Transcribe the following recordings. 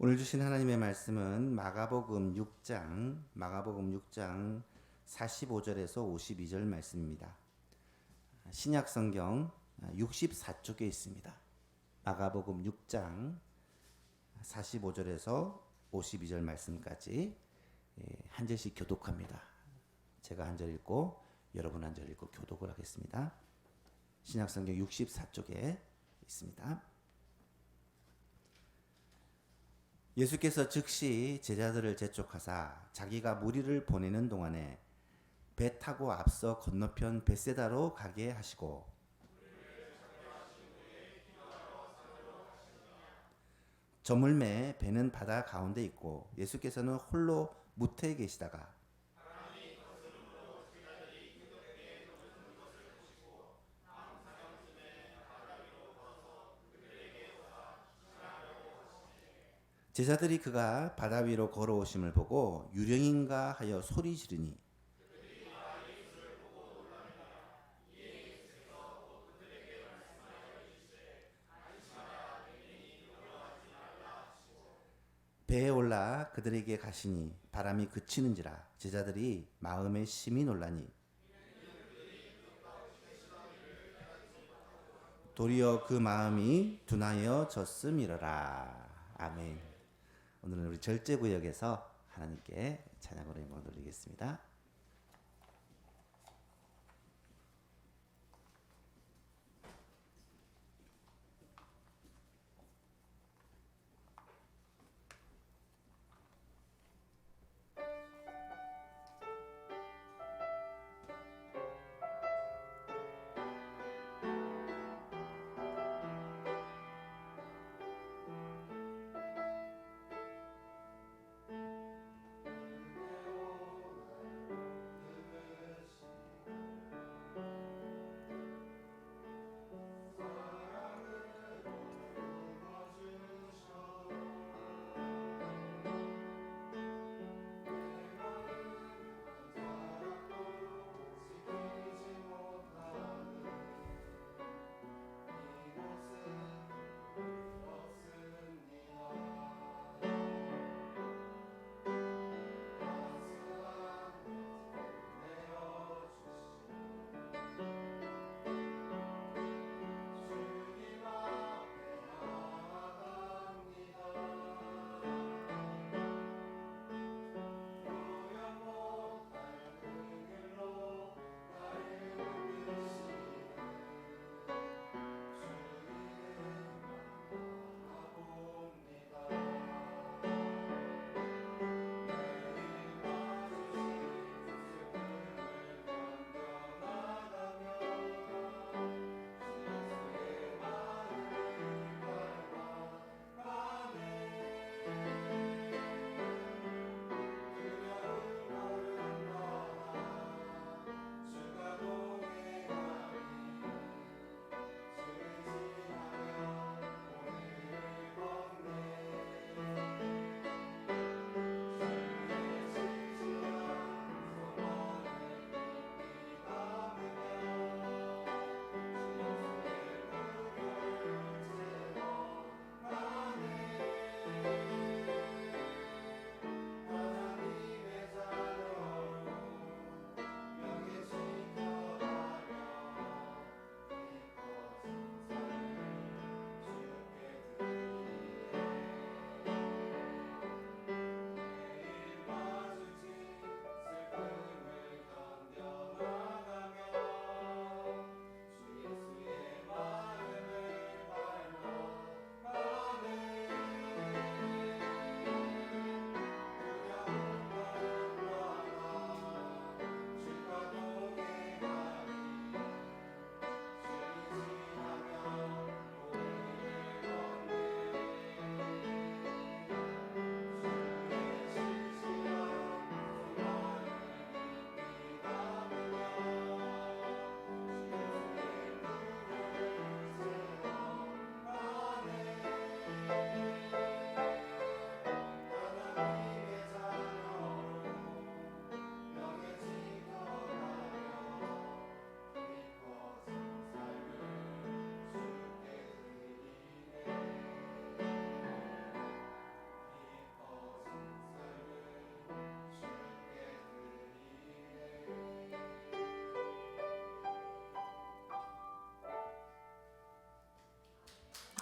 오늘 주신 하나님의 말씀은 마가복음 6장 45절에서 52절 말씀입니다. 신약 성경 64쪽에 있습니다. 마가복음 6장 45절에서 52절 말씀까지 한 절씩 교독합니다. 제가 한 절 읽고 여러분 한 절 읽고 교독을 하겠습니다. 신약 성경 64쪽에 있습니다. 예수께서 즉시 제자들을 재촉하사 자기가 무리를 보내는 동안에 배 타고 앞서 건너편 벳세다로 가게 하시고 저물매 배는 바다 가운데 있고 예수께서는 홀로 무태에 계시다가 제자들이 그가 바다 위로 걸어오심을 보고 유령인가 하여 소리 지르니 배에 올라 그들에게 가시니 바람이 그치는지라 제자들이 마음에 심히 놀라니 도리어 그 마음이 둔하여졌음이러라. 아멘. 오늘은 우리 절제구역에서 하나님께 찬양으로 영광 돌리겠습니다.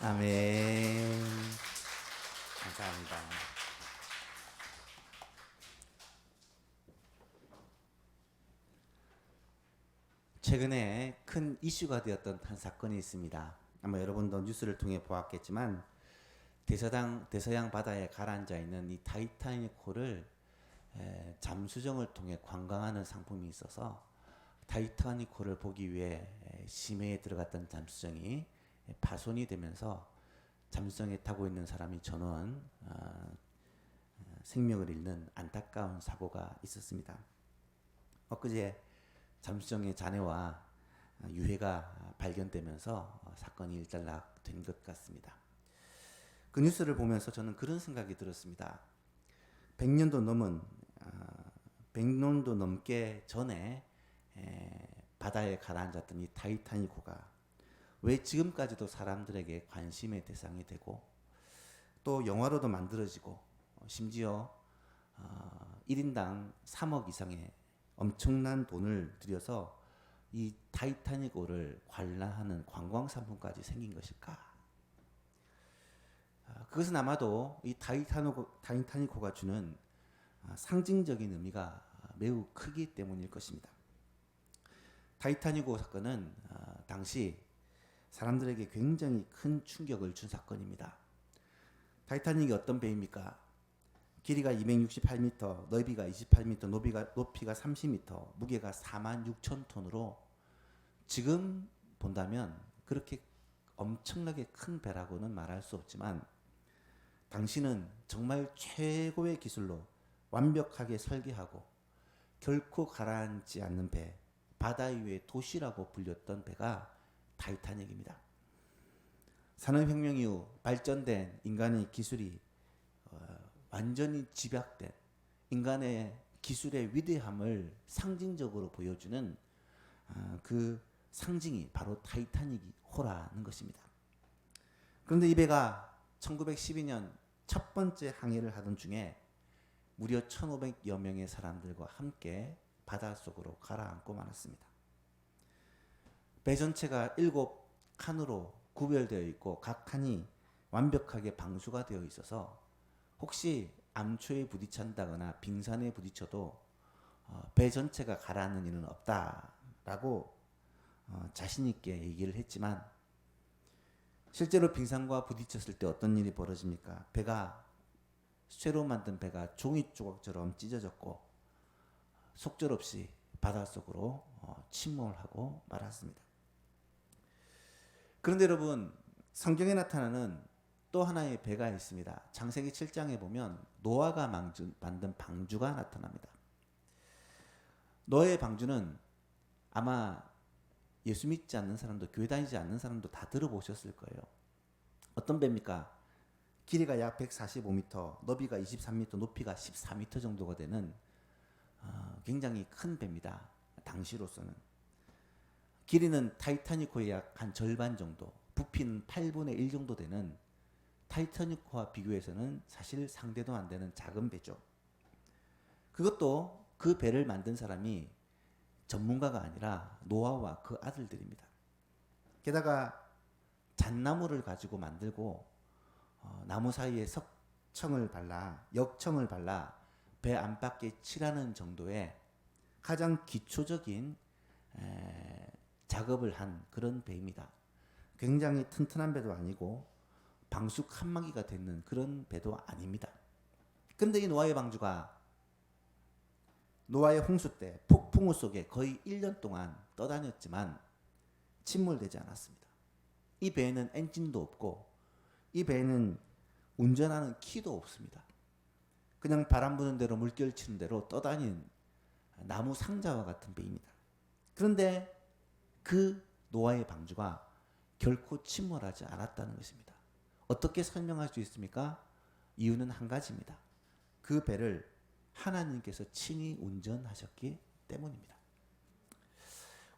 아멘. 감사합니다. 최근에 큰 이슈가 되었던 한 사건이 있습니다. 아마 여러분도 뉴스를 통해 보았겠지만 대서양 바다에 가라앉아 있는 이 타이타닉호를 잠수정을 통해 관광하는 상품이 있어서 타이타닉호를 보기 위해 심해에 들어갔던 잠수정이 파손이 되면서 잠수정에 타고 있는 사람이 전원 생명을 잃는 안타까운 사고가 있었습니다. 엊그제 잠수정의 잔해와 유해가 발견되면서 사건이 일단락된 것 같습니다. 그 뉴스를 보면서 저는 그런 생각이 들었습니다. 100년도 넘게 전에 바다에 가라앉았던 이 타이타닉호가 왜 지금까지도 사람들에게 관심의 대상이 되고 또 영화로도 만들어지고 심지어 1인당 3억 이상의 엄청난 돈을 들여서 이 타이타닉호를 관람하는 관광 상품까지 생긴 것일까? 그것은 아마도 이 타이타닉호가 주는 상징적인 의미가 매우 크기 때문일 것입니다. 타이타닉호 사건은 당시 사람들에게 굉장히 큰 충격을 준 사건입니다. 타이타닉이 어떤 배입니까? 길이가 268m, 넓이가 28m, 높이가 30m, 무게가 46,000톤으로 지금 본다면 그렇게 엄청나게 큰 배라고는 말할 수 없지만 당시는 정말 최고의 기술로 완벽하게 설계하고 결코 가라앉지 않는 배, 바다 위의 도시라고 불렸던 배가 타이타닉입니다. 산업혁명 이후 발전된 인간의 기술이 완전히 집약된 인간의 기술의 위대함을 상징적으로 보여주는 그 상징이 바로 타이타닉호라는 것입니다. 그런데 이 배가 1912년 첫 번째 항해를 하던 중에 무려 1,500여 명의 사람들과 함께 바닷속으로 가라앉고 말았습니다. 배 전체가 7칸으로 구별되어 있고 각 칸이 완벽하게 방수가 되어 있어서 혹시 암초에 부딪힌다거나 빙산에 부딪혀도 배 전체가 가라앉는 일은 없다라고 자신 있게 얘기를 했지만 실제로 빙산과 부딪혔을 때 어떤 일이 벌어집니까? 배가 쇠로 만든 배가 종이 조각처럼 찢어졌고 속절없이 바닷속으로 침몰하고 말았습니다. 그런데 여러분, 성경에 나타나는 또 하나의 배가 있습니다. 창세기 7장에 보면 노아가 만든 방주가 나타납니다. 노아의 방주는 아마 예수 믿지 않는 사람도 교회 다니지 않는 사람도 다 들어보셨을 거예요. 어떤 배입니까? 길이가 약 145m, 넓이가 23m, 높이가 14m 정도가 되는 굉장히 큰 배입니다. 당시로서는. 길이는 타이타닉호의 약 한 절반 정도, 부피는 8분의 1 정도 되는 타이타닉호와 비교해서는 사실 상대도 안 되는 작은 배죠. 그것도 그 배를 만든 사람이 전문가가 아니라 노아와 그 아들들입니다. 게다가 잣나무를 가지고 만들고 나무 사이에 역청을 발라 배 안팎에 칠하는 정도의 가장 기초적인 작업을 한 그런 배입니다. 굉장히 튼튼한 배도 아니고 방수 칸막이가 되는 그런 배도 아닙니다. 그런데 이 노아의 방주가 노아의 홍수 때 폭풍우 속에 거의 1년 동안 떠다녔지만 침몰되지 않았습니다. 이 배에는 엔진도 없고 이 배에는 운전하는 키도 없습니다. 그냥 바람 부는 대로 물결 치는 대로 떠다니는 나무 상자와 같은 배입니다. 그런데 그 노아의 방주가 결코 침몰하지 않았다는 것입니다. 어떻게 설명할 수 있습니까? 이유는 한 가지입니다. 그 배를 하나님께서 친히 운전하셨기 때문입니다.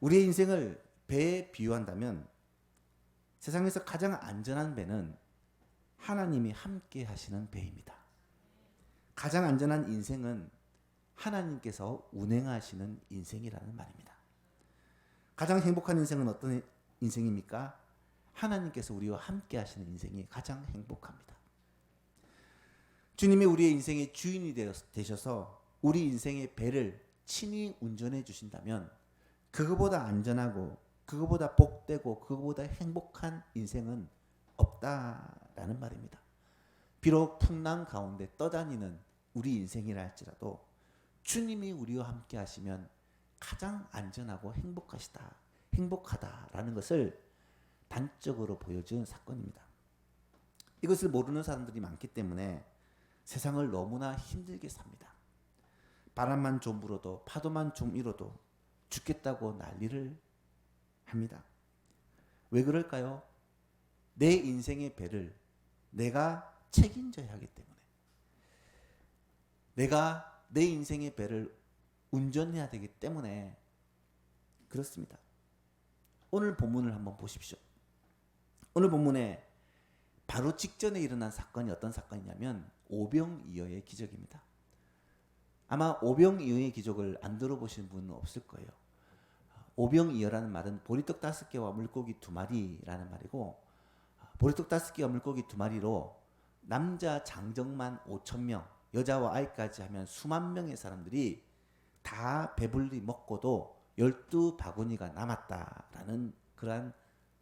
우리의 인생을 배에 비유한다면 세상에서 가장 안전한 배는 하나님이 함께 하시는 배입니다. 가장 안전한 인생은 하나님께서 운행하시는 인생이라는 말입니다. 가장 행복한 인생은 어떤 인생입니까? 하나님께서 우리와 함께 하시는 인생이 가장 행복합니다. 주님이 우리의 인생의 주인이 되셔서 우리 인생의 배를 친히 운전해 주신다면 그거보다 안전하고 그거보다 복되고 그거보다 행복한 인생은 없다라는 말입니다. 비록 풍랑 가운데 떠다니는 우리 인생이라 할지라도 주님이 우리와 함께 하시면 가장 안전하고 행복하다라는 것을 단적으로 보여준 사건입니다. 이것을 모르는 사람들이 많기 때문에 세상을 너무나 힘들게 삽니다. 바람만 좀 불어도 파도만 좀 일어도 죽겠다고 난리를 합니다. 왜 그럴까요? 내 인생의 배를 내가 책임져야 하기 때문에, 내가 내 인생의 배를 운전해야 되기 때문에 그렇습니다. 오늘 본문을 한번 보십시오. 오늘 본문에 바로 직전에 일어난 사건이 어떤 사건이냐면 오병이어의 기적입니다. 아마 오병이어의 기적을 안 들어보신 분은 없을 거예요. 오병이어라는 말은 보리떡 5개와 물고기 2마리라는 말이고, 보리떡 5개와 물고기 2마리로 남자 장정만 5,000명, 여자와 아이까지 하면 수만 명의 사람들이 다 배불리 먹고도 12바구니가 남았다라는 그러한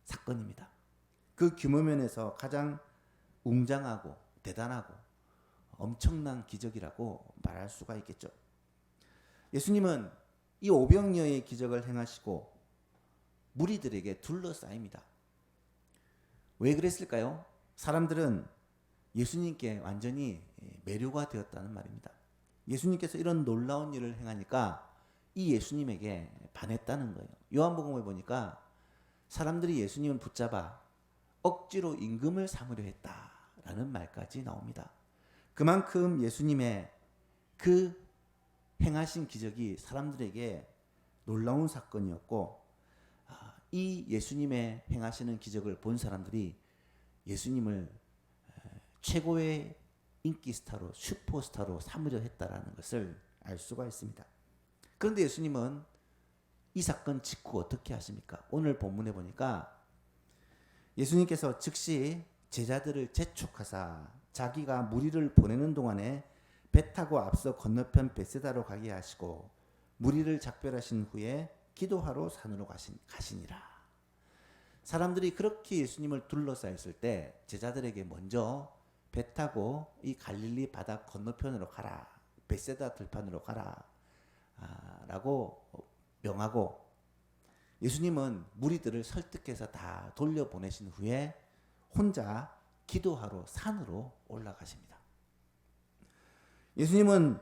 사건입니다. 그 규모면에서 가장 웅장하고 대단하고 엄청난 기적이라고 말할 수가 있겠죠. 예수님은 이 오병이어의 기적을 행하시고 무리들에게 둘러싸입니다. 왜 그랬을까요? 사람들은 예수님께 완전히 매료가 되었다는 말입니다. 예수님께서 이런 놀라운 일을 행하니까 이 예수님에게 반했다는 거예요. 요한복음에 보니까 사람들이 예수님을 붙잡아 억지로 임금을 삼으려 했다라는 말까지 나옵니다. 그만큼 예수님의 그 행하신 기적이 사람들에게 놀라운 사건이었고, 이 예수님의 행하시는 기적을 본 사람들이 예수님을 최고의 인기 스타로, 슈퍼스타로 삼으려 했다라는 것을 알 수가 있습니다. 그런데 예수님은 이 사건 직후 어떻게 하십니까? 오늘 본문에 보니까 예수님께서 즉시 제자들을 재촉하사 자기가 무리를 보내는 동안에 배 타고 앞서 건너편 벳세다로 가게 하시고 무리를 작별하신 후에 기도하러 산으로 가시니라. 사람들이 그렇게 예수님을 둘러싸였을 때 제자들에게 먼저 배 타고 이 갈릴리 바다 건너편으로 가라, 벳세다 들판으로 가라 라고 명하고, 예수님은 무리들을 설득해서 다 돌려보내신 후에 혼자 기도하러 산으로 올라가십니다. 예수님은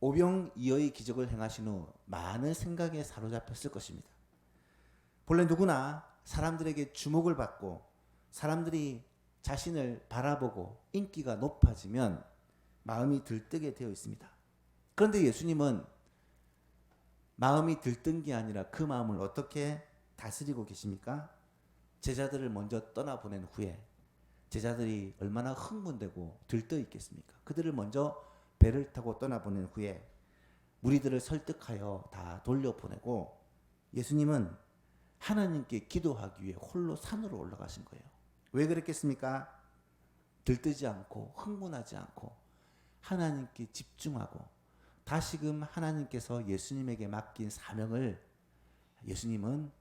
오병이어의 기적을 행하신 후 많은 생각에 사로잡혔을 것입니다. 본래 누구나 사람들에게 주목을 받고 사람들이 자신을 바라보고 인기가 높아지면 마음이 들뜨게 되어 있습니다. 그런데 예수님은 마음이 들뜬 게 아니라 그 마음을 어떻게 다스리고 계십니까? 제자들을 먼저 떠나보낸 후에 제자들이 얼마나 흥분되고 들떠 있겠습니까? 그들을 먼저 배를 타고 떠나보낸 후에 무리들을 설득하여 다 돌려보내고 예수님은 하나님께 기도하기 위해 홀로 산으로 올라가신 거예요. 왜 그랬겠습니까? 들뜨지 않고 흥분하지 않고 하나님께 집중하고 다시금 하나님께서 예수님에게 맡긴 사명을 예수님은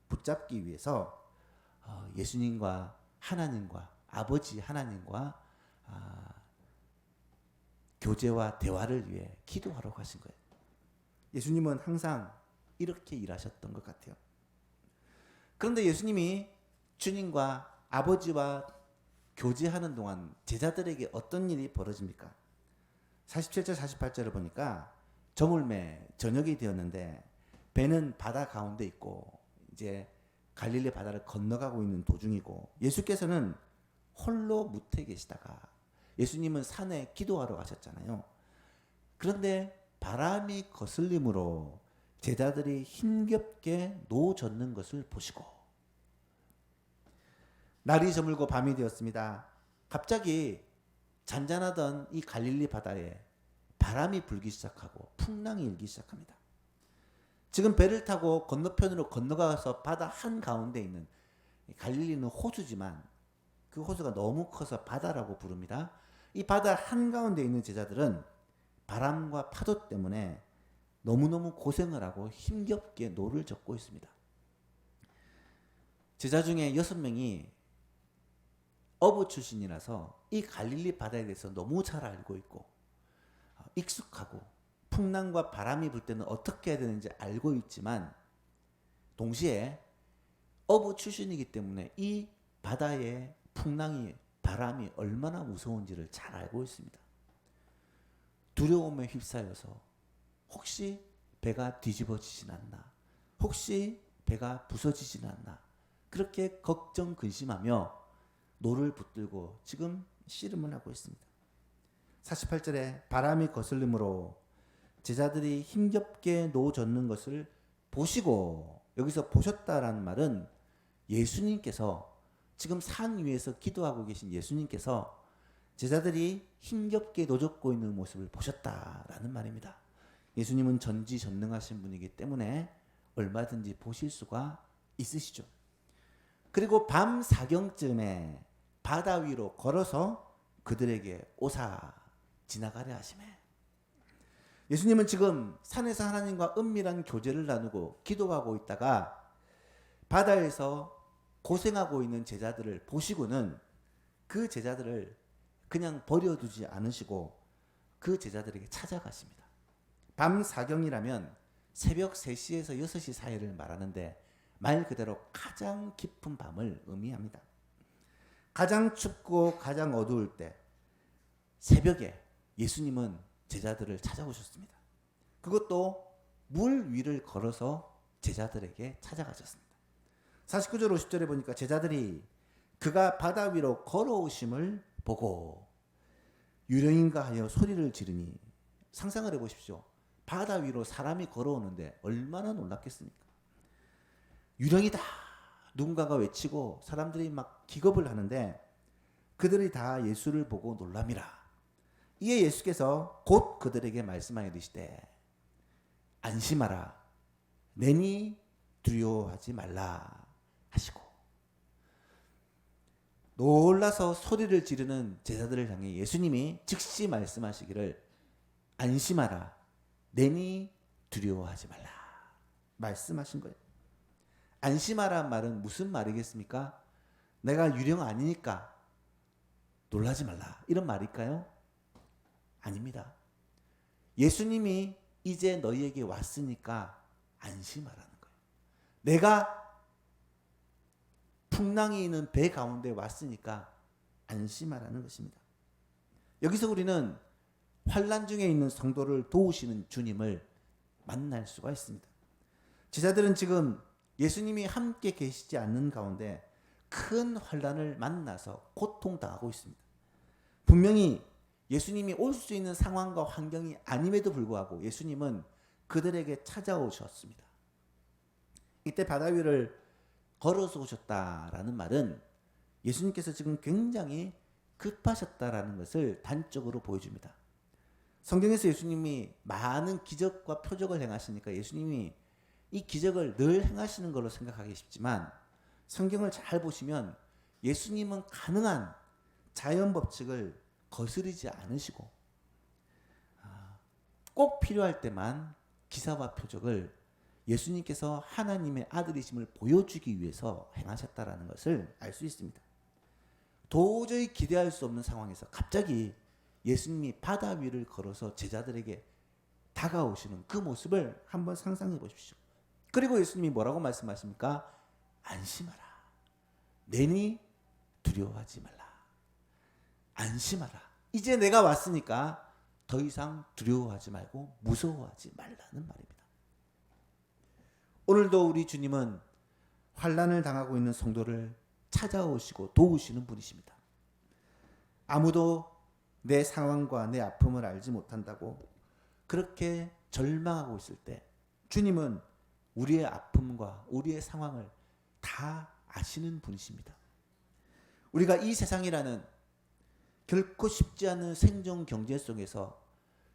붙잡기 위해서 예수님과 하나님과 아버지 하나님과 교제와 대화를 위해 기도하러 가신 거예요. 예수님은 항상 이렇게 일하셨던 것 같아요. 그런데 예수님이 주님과 아버지와 교제하는 동안 제자들에게 어떤 일이 벌어집니까? 47절 48절을 보니까 저물매 저녁이 되었는데 배는 바다 가운데 있고 이제 갈릴리 바다를 건너가고 있는 도중이고 예수께서는 홀로 무태에 계시다가 예수님은 산에 기도하러 가셨잖아요. 그런데 바람이 거슬림으로 제자들이 힘겹게 노젓는 것을 보시고 날이 저물고 밤이 되었습니다. 갑자기 잔잔하던 이 갈릴리 바다에 바람이 불기 시작하고 풍랑이 일기 시작합니다. 지금 배를 타고 건너편으로 건너가서 바다 한가운데 있는 갈릴리는 호수지만 그 호수가 너무 커서 바다라고 부릅니다. 이 바다 한가운데 있는 제자들은 바람과 파도 때문에 너무너무 고생을 하고 힘겹게 노를 젓고 있습니다. 제자 중에 6명이 어부 출신이라서 이 갈릴리 바다에 대해서 너무 잘 알고 있고 익숙하고 풍랑과 바람이 불 때는 어떻게 해야 되는지 알고 있지만 동시에 어부 출신이기 때문에 이 바다의 풍랑이 바람이 얼마나 무서운지를 잘 알고 있습니다. 두려움에 휩싸여서 혹시 배가 뒤집어지진 않나, 혹시 배가 부서지진 않나, 그렇게 걱정 근심하며 노를 붙들고 지금 씨름을 하고 있습니다. 48절에 바람이 거슬림으로 제자들이 힘겹게 노 젓는 것을 보시고, 여기서 보셨다라는 말은 예수님께서 지금 산 위에서 기도하고 계신 예수님께서 제자들이 힘겹게 노 젓고 있는 모습을 보셨다라는 말입니다. 예수님은 전지전능하신 분이기 때문에 얼마든지 보실 수가 있으시죠. 그리고 밤 사경쯤에 바다 위로 걸어서 그들에게 오사 지나가려 하시매. 예수님은 지금 산에서 하나님과 은밀한 교제를 나누고 기도하고 있다가 바다에서 고생하고 있는 제자들을 보시고는 그 제자들을 그냥 버려두지 않으시고 그 제자들에게 찾아가십니다. 밤 사경이라면 새벽 3시에서 6시 사이를 말하는데 말 그대로 가장 깊은 밤을 의미합니다. 가장 춥고 가장 어두울 때 새벽에 예수님은 제자들을 찾아오셨습니다. 그것도 물 위를 걸어서 제자들에게 찾아가셨습니다. 49절 50절에 보니까 제자들이 그가 바다 위로 걸어오심을 보고 유령인가 하여 소리를 지르니, 상상을 해보십시오. 바다 위로 사람이 걸어오는데 얼마나 놀랐겠습니까? 유령이다 누군가가 외치고 사람들이 막 기겁을 하는데 그들이 다 예수를 보고 놀랍니다. 이에 예수께서 곧 그들에게 말씀하여 이르시되 안심하라 내니 두려워하지 말라 하시고, 놀라서 소리를 지르는 제자들을 향해 예수님이 즉시 말씀하시기를 안심하라 내니 두려워하지 말라 말씀하신 거예요. 안심하라는 말은 무슨 말이겠습니까? 내가 유령 아니니까 놀라지 말라 이런 말일까요? 아닙니다. 예수님이 이제 너희에게 왔으니까 안심하라는 거예요. 내가 풍랑이 있는 배 가운데 왔으니까 안심하라는 것입니다. 여기서 우리는 환난 중에 있는 성도를 도우시는 주님을 만날 수가 있습니다. 제자들은 지금 예수님이 함께 계시지 않는 가운데 큰 환난을 만나서 고통당하고 있습니다. 분명히 예수님이 올 수 있는 상황과 환경이 아님에도 불구하고 예수님은 그들에게 찾아오셨습니다. 이때 바다 위를 걸어서 오셨다라는 말은 예수님께서 지금 굉장히 급하셨다라는 것을 단적으로 보여줍니다. 성경에서 예수님이 많은 기적과 표적을 행하시니까 예수님이 이 기적을 늘 행하시는 걸로 생각하기 쉽지만 성경을 잘 보시면 예수님은 가능한 자연 법칙을 거스르지 않으시고 꼭 필요할 때만 기사와 표적을 예수님께서 하나님의 아들이심을 보여주기 위해서 행하셨다라는 것을 알 수 있습니다. 도저히 기대할 수 없는 상황에서 갑자기 예수님이 바다 위를 걸어서 제자들에게 다가오시는 그 모습을 한번 상상해 보십시오. 그리고 예수님이 뭐라고 말씀하십니까? 안심하라. 내니 두려워하지 말라. 안심하라. 이제 내가 왔으니까 더 이상 두려워하지 말고 무서워하지 말라는 말입니다. 오늘도 우리 주님은 환난을 당하고 있는 성도를 찾아오시고 도우시는 분이십니다. 아무도 내 상황과 내 아픔을 알지 못한다고 그렇게 절망하고 있을 때 주님은 우리의 아픔과 우리의 상황을 다 아시는 분이십니다. 우리가 이 세상이라는 결코 쉽지 않은 생존 경제 속에서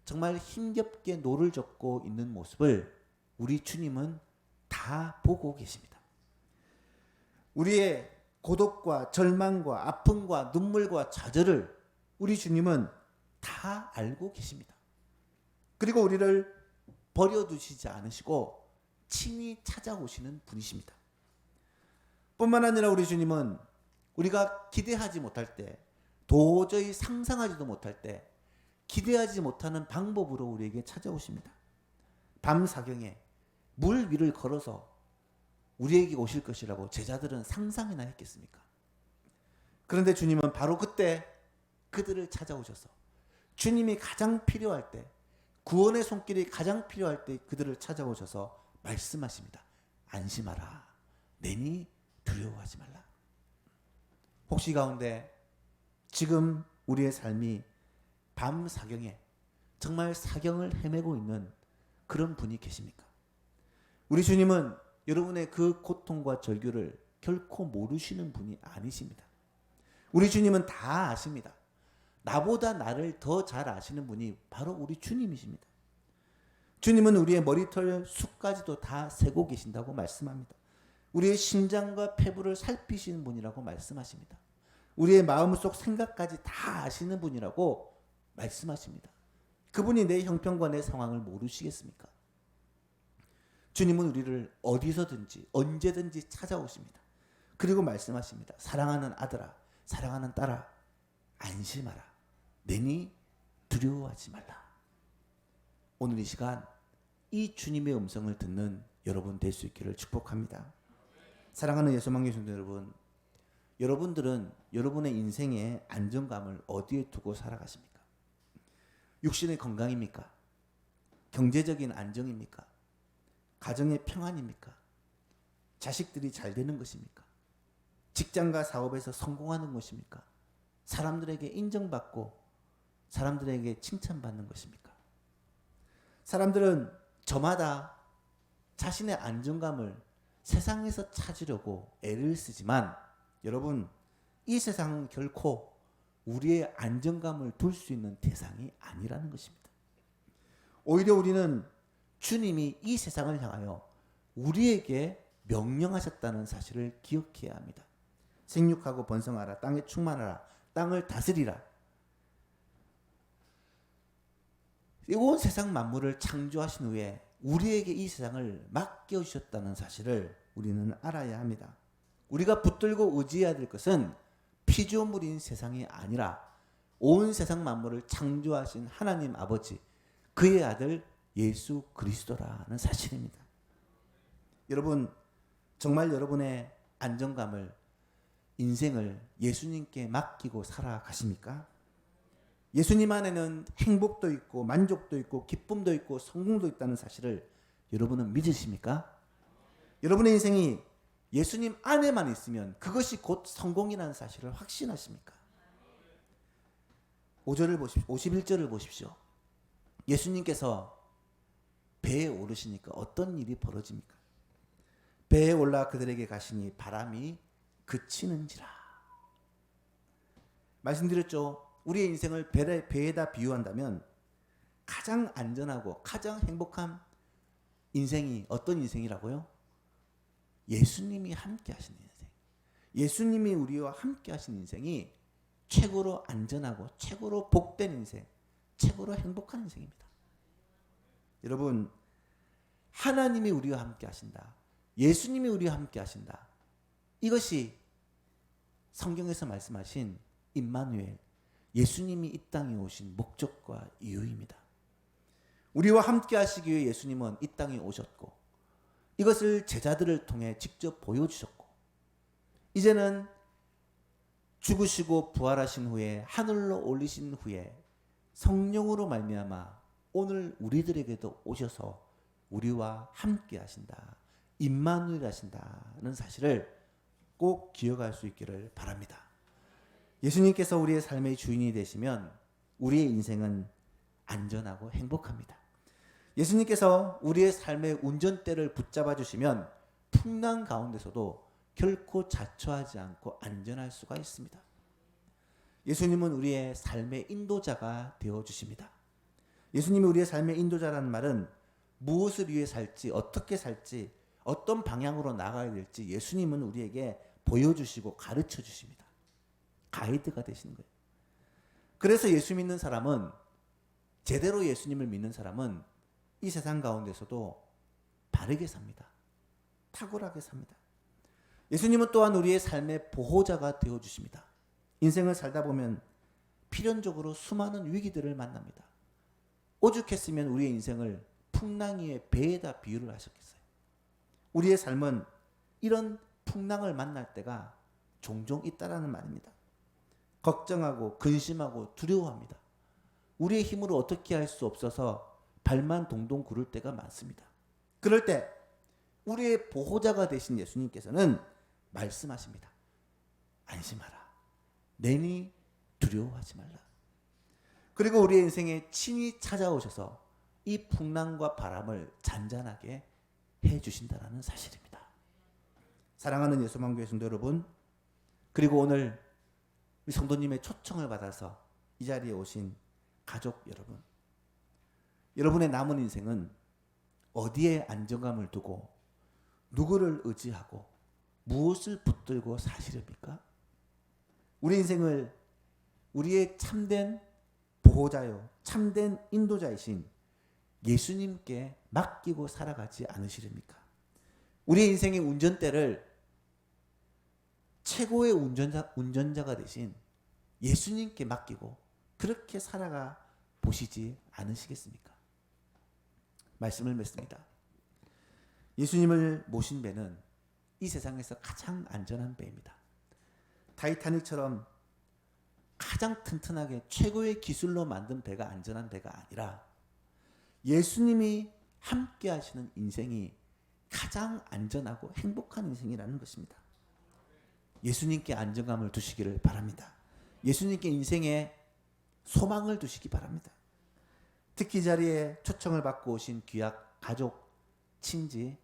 정말 힘겹게 노를 젓고 있는 모습을 우리 주님은 다 보고 계십니다. 우리의 고독과 절망과 아픔과 눈물과 좌절을 우리 주님은 다 알고 계십니다. 그리고 우리를 버려두시지 않으시고 친히 찾아오시는 분이십니다. 뿐만 아니라 우리 주님은 우리가 기대하지 못할 때, 도저히 상상하지도 못할 때, 기대하지 못하는 방법으로 우리에게 찾아오십니다. 밤 사경에 물 위를 걸어서 우리에게 오실 것이라고 제자들은 상상이나 했겠습니까? 그런데 주님은 바로 그때 그들을 찾아오셔서 주님이 가장 필요할 때, 구원의 손길이 가장 필요할 때 그들을 찾아오셔서 말씀하십니다. 안심하라. 내니 두려워하지 말라. 혹시 가운데 지금 우리의 삶이 밤 사경에 정말 사경을 헤매고 있는 그런 분이 계십니까? 우리 주님은 여러분의 그 고통과 절규를 결코 모르시는 분이 아니십니다. 우리 주님은 다 아십니다. 나보다 나를 더 잘 아시는 분이 바로 우리 주님이십니다. 주님은 우리의 머리털 숱까지도 다 세고 계신다고 말씀합니다. 우리의 심장과 폐부를 살피시는 분이라고 말씀하십니다. 우리의 마음속 생각까지 다 아시는 분이라고 말씀하십니다. 그분이 내 형편과 내 상황을 모르시겠습니까? 주님은 우리를 어디서든지 언제든지 찾아오십니다. 그리고 말씀하십니다. 사랑하는 아들아, 사랑하는 딸아, 안심하라. 내니 두려워하지 말라. 오늘 이 시간 이 주님의 음성을 듣는 여러분 될 수 있기를 축복합니다. 사랑하는 예수망교 성도 여러분, 여러분들은 여러분의 인생의 안정감을 어디에 두고 살아가십니까? 육신의 건강입니까? 경제적인 안정입니까? 가정의 평안입니까? 자식들이 잘 되는 것입니까? 직장과 사업에서 성공하는 것입니까? 사람들에게 인정받고 사람들에게 칭찬받는 것입니까? 사람들은 저마다 자신의 안정감을 세상에서 찾으려고 애를 쓰지만 여러분, 이 세상은 결코 우리의 안정감을 둘 수 있는 대상이 아니라는 것입니다. 오히려 우리는 주님이 이 세상을 향하여 우리에게 명령하셨다는 사실을 기억해야 합니다. 생육하고 번성하라, 땅에 충만하라, 땅을 다스리라. 온 세상 만물을 창조하신 후에 우리에게 이 세상을 맡겨주셨다는 사실을 우리는 알아야 합니다. 우리가 붙들고 의지해야 될 것은 피조물인 세상이 아니라 온 세상 만물을 창조하신 하나님 아버지, 그의 아들 예수 그리스도라는 사실입니다. 여러분, 정말 여러분의 안정감을, 인생을 예수님께 맡기고 살아가십니까? 예수님 안에는 행복도 있고 만족도 있고 기쁨도 있고 성공도 있다는 사실을 여러분은 믿으십니까? 여러분의 인생이 예수님 안에만 있으면 그것이 곧 성공이라는 사실을 확신하십니까? 5절을 보십시오. 51절을 보십시오. 예수님께서 배에 오르시니까 어떤 일이 벌어집니까? 배에 올라 그들에게 가시니 바람이 그치는지라. 말씀드렸죠. 우리의 인생을 배에다 비유한다면 가장 안전하고 가장 행복한 인생이 어떤 인생이라고요? 예수님이 함께 하시는 인생. 예수님이 우리와 함께 하시는 인생이 최고로 안전하고 최고로 복된 인생, 최고로 행복한 인생입니다. 여러분, 하나님이 우리와 함께 하신다. 예수님이 우리와 함께 하신다. 이것이 성경에서 말씀하신 임마누엘, 예수님이 이 땅에 오신 목적과 이유입니다. 우리와 함께 하시기 위해 예수님은 이 땅에 오셨고 이것을 제자들을 통해 직접 보여주셨고 이제는 죽으시고 부활하신 후에 하늘로 올리신 후에 성령으로 말미암아 오늘 우리들에게도 오셔서 우리와 함께 하신다. 임마누엘 하신다는 사실을 꼭 기억할 수 있기를 바랍니다. 예수님께서 우리의 삶의 주인이 되시면 우리의 인생은 안전하고 행복합니다. 예수님께서 우리의 삶의 운전대를 붙잡아 주시면 풍랑 가운데서도 결코 자초하지 않고 안전할 수가 있습니다. 예수님은 우리의 삶의 인도자가 되어 주십니다. 예수님이 우리의 삶의 인도자라는 말은 무엇을 위해 살지, 어떻게 살지, 어떤 방향으로 나가야 될지 예수님은 우리에게 보여주시고 가르쳐 주십니다. 가이드가 되시는 거예요. 그래서 예수 믿는 사람은, 제대로 예수님을 믿는 사람은 이 세상 가운데서도 바르게 삽니다. 탁월하게 삽니다. 예수님은 또한 우리의 삶의 보호자가 되어주십니다. 인생을 살다 보면 필연적으로 수많은 위기들을 만납니다. 오죽했으면 우리의 인생을 풍랑이의 배에다 비유를 하셨겠어요. 우리의 삶은 이런 풍랑을 만날 때가 종종 있다라는 말입니다. 걱정하고 근심하고 두려워합니다. 우리의 힘으로 어떻게 할 수 없어서 발만 동동 구를 때가 많습니다. 그럴 때 우리의 보호자가 되신 예수님께서는 말씀하십니다. 안심하라. 내니 두려워하지 말라. 그리고 우리의 인생에 친히 찾아오셔서 이 풍랑과 바람을 잔잔하게 해주신다는 사실입니다. 사랑하는 예수만교회 성도 여러분, 그리고 오늘 우리 성도님의 초청을 받아서 이 자리에 오신 가족 여러분, 여러분의 남은 인생은 어디에 안정감을 두고 누구를 의지하고 무엇을 붙들고 사시렵니까? 우리 인생을 우리의 참된 보호자요, 참된 인도자이신 예수님께 맡기고 살아가지 않으시렵니까? 우리의 인생의 운전대를 최고의 운전자가 되신 예수님께 맡기고 그렇게 살아가 보시지 않으시겠습니까? 말씀을 맺습니다. 예수님을 모신 배는 이 세상에서 가장 안전한 배입니다. 타이타닉처럼 가장 튼튼하게 최고의 기술로 만든 배가 안전한 배가 아니라 예수님이 함께 하시는 인생이 가장 안전하고 행복한 인생이라는 것입니다. 예수님께 안정감을 두시기를 바랍니다. 예수님께 인생에 소망을 두시기 바랍니다. 특히 이 자리에 초청을 받고 오신 귀학 가족, 친지,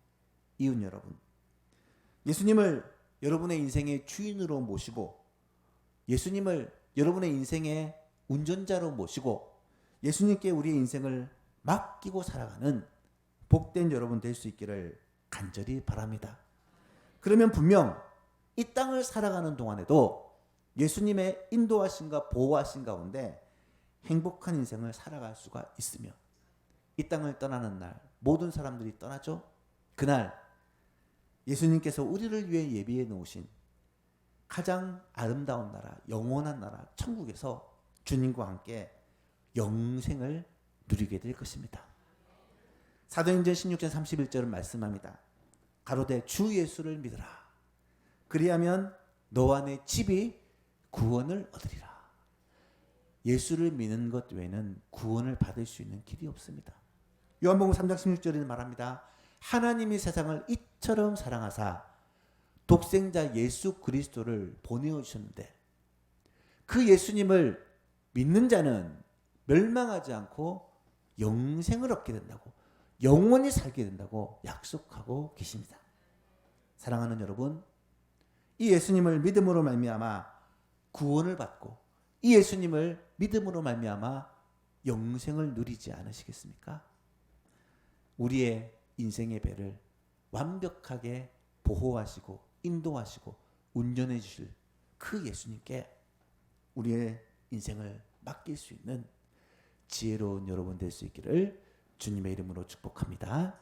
이웃 여러분, 예수님을 여러분의 인생의 주인으로 모시고 예수님을 여러분의 인생의 운전자로 모시고 예수님께 우리의 인생을 맡기고 살아가는 복된 여러분 될 수 있기를 간절히 바랍니다. 그러면 분명 이 땅을 살아가는 동안에도 예수님의 인도하심과 보호하심 가운데 행복한 인생을 살아갈 수가 있으며, 이 땅을 떠나는 날 모든 사람들이 떠나죠. 그날 예수님께서 우리를 위해 예비해 놓으신 가장 아름다운 나라, 영원한 나라 천국에서 주님과 함께 영생을 누리게 될 것입니다. 사도행전 16장 31절은 말씀합니다. 가로되 주 예수를 믿으라. 그리하면 너와 내 집이 구원을 얻으리라. 예수를 믿는 것 외에는 구원을 받을 수 있는 길이 없습니다. 요한복음 3장 16절에는 말합니다. 하나님이 세상을 이처럼 사랑하사 독생자 예수 그리스도를 보내어 주셨는데 그 예수님을 믿는 자는 멸망하지 않고 영생을 얻게 된다고, 영원히 살게 된다고 약속하고 계십니다. 사랑하는 여러분, 이 예수님을 믿음으로 말미암아 구원을 받고 이 예수님을 믿음으로 말미암아 영생을 누리지 않으시겠습니까? 우리의 인생의 배를 완벽하게 보호하시고 인도하시고 운전해 주실 그 예수님께 우리의 인생을 맡길 수 있는 지혜로운 여러분 될 수 있기를 주님의 이름으로 축복합니다.